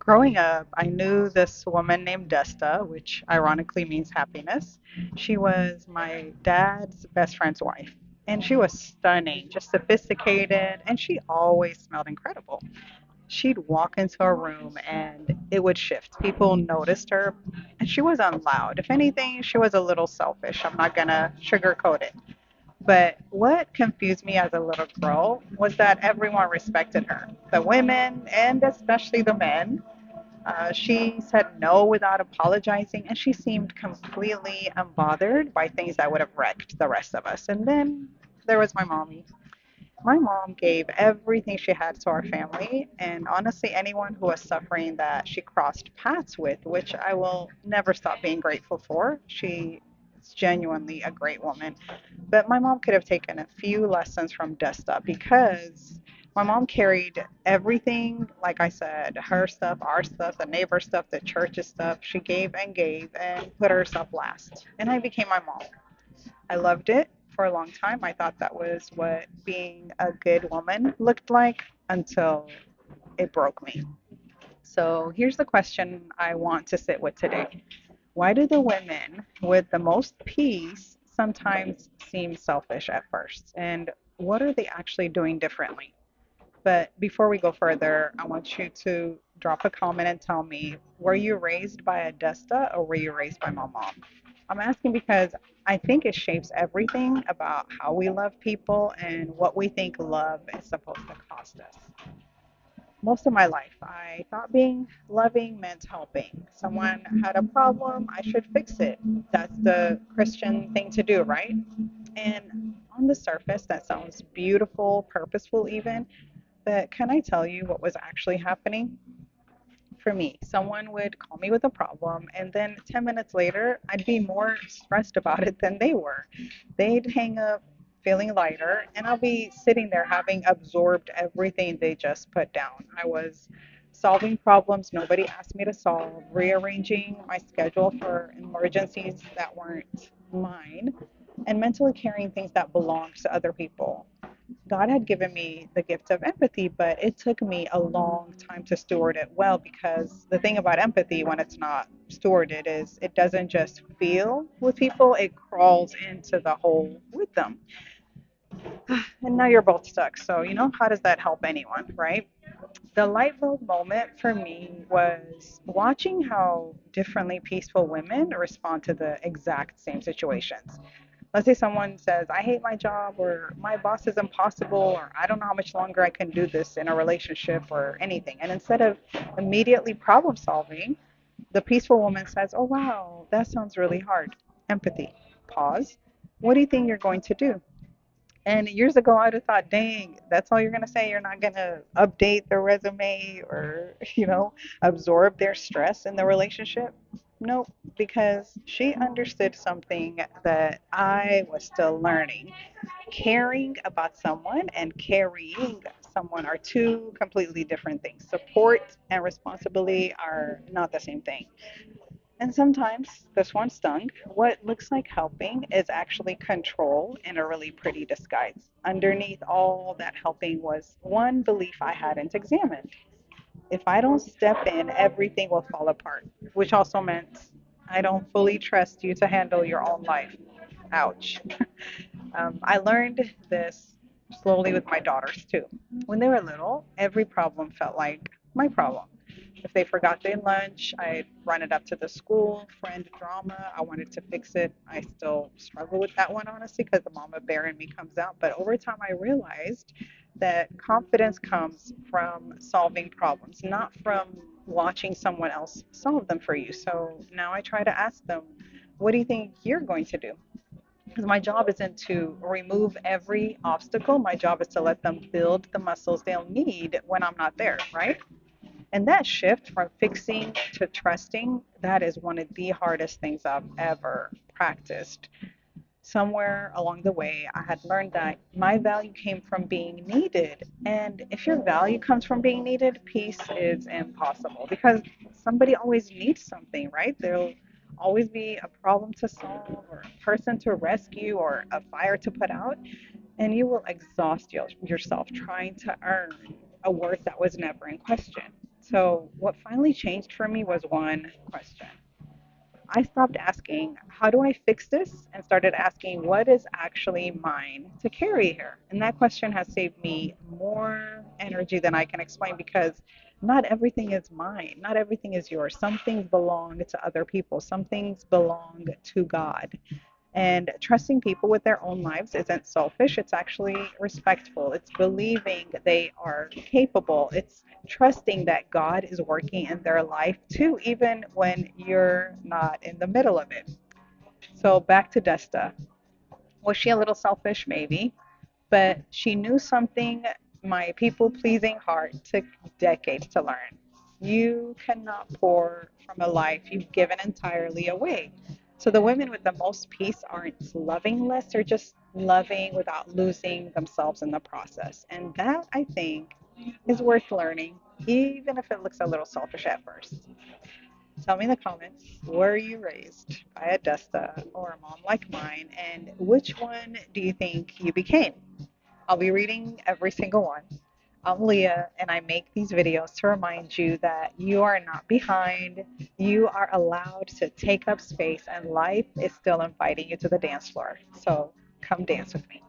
Growing up, I knew this woman named Desta, which ironically means happiness. She was my dad's best friend's wife. And she was stunning, just sophisticated, and she always smelled incredible. She'd walk into a room and it would shift. People noticed her, and she wasn't loud. If anything, she was a little selfish. I'm not gonna sugarcoat it. But what confused me as a little girl was that everyone respected her, the women and especially the men. She said no without apologizing, and she seemed completely unbothered by things that would have wrecked the rest of us. And then there was my mommy. My mom gave everything she had to our family, and honestly, anyone who was suffering that she crossed paths with, which I will never stop being grateful for. She is genuinely a great woman. But my mom could have taken a few lessons from Desta because my mom carried everything, like I said, her stuff, our stuff, the neighbor stuff, the church's stuff. She gave and put herself last. And I became my mom. I loved it for a long time. I thought that was what being a good woman looked like until it broke me. So here's the question I want to sit with today. Why do the women with the most peace sometimes seem selfish at first? And what are they actually doing differently? But before we go further, I want you to drop a comment and tell me, were you raised by a Desta or were you raised by my mom? I'm asking because I think it shapes everything about how we love people and what we think love is supposed to cost us. Most of my life, I thought being loving meant helping. Someone had a problem, I should fix it. That's the Christian thing to do, right? And on the surface, that sounds beautiful, purposeful, even. But can I tell you what was actually happening? For me, someone would call me with a problem, and then 10 minutes later, I'd be more stressed about it than they were. They'd hang up feeling lighter, and I'll be sitting there having absorbed everything they just put down. I was solving problems nobody asked me to solve, rearranging my schedule for emergencies that weren't mine, and mentally carrying things that belonged to other people. God had given me the gift of empathy, but it took me a long time to steward it well because the thing about empathy when it's not stewarded is it doesn't just feel with people, it crawls into the hole with them. And now you're both stuck. So, how does that help anyone, right? The light bulb moment for me was watching how differently peaceful women respond to the exact same situations. Let's say someone says, I hate my job, or my boss is impossible, or I don't know how much longer I can do this in a relationship or anything. And instead of immediately problem solving, the peaceful woman says, oh, wow, that sounds really hard. Empathy. Pause. What do you think you're going to do? And years ago, I'd have thought, dang, that's all you're going to say? You're not going to update their resume or, absorb their stress in the relationship? Nope, because she understood something that I was still learning. Caring about someone and carrying someone are two completely different things. Support and responsibility are not the same thing. And sometimes this one stung. What looks like helping is actually control in a really pretty disguise. Underneath all that helping was one belief I hadn't examined. If I don't step in, everything will fall apart, which also meant I don't fully trust you to handle your own life. Ouch. I learned this slowly with my daughters too. When they were little, every problem felt like my problem. If they forgot their lunch, I'd run it up to the school, friend drama. I wanted to fix it. I still struggle with that one, honestly, because the mama bear in me comes out. But over time, I realized that confidence comes from solving problems, not from watching someone else solve them for you. So now I try to ask them, what do you think you're going to do? Because my job isn't to remove every obstacle. My job is to let them build the muscles they'll need when I'm not there, right? And that shift from fixing to trusting, that is one of the hardest things I've ever practiced. Somewhere along the way, I had learned that my value came from being needed. And if your value comes from being needed, peace is impossible because somebody always needs something, right? There'll always be a problem to solve or a person to rescue or a fire to put out. And you will exhaust yourself trying to earn a worth that was never in question. So, what finally changed for me was one question. I stopped asking, how do I fix this? And started asking, what is actually mine to carry here? And that question has saved me more energy than I can explain because not everything is mine. Not everything is yours. Some things belong to other people, some things belong to God. And trusting people with their own lives isn't selfish, it's actually respectful. It's believing they are capable. It's trusting that God is working in their life too, even when you're not in the middle of it. So back to Desta. Was she a little selfish? Maybe. But she knew something my people pleasing heart took decades to learn. You cannot pour from a life you've given entirely away. So the women with the most peace aren't loving less, they're just loving without losing themselves in the process. And that, I think, is worth learning, even if it looks a little selfish at first. Tell me in the comments, were you raised by a Desta or a mom like mine? And which one do you think you became? I'll be reading every single one. I'm Leah, and I make these videos to remind you that you are not behind. You are allowed to take up space, and life is still inviting you to the dance floor. So come dance with me.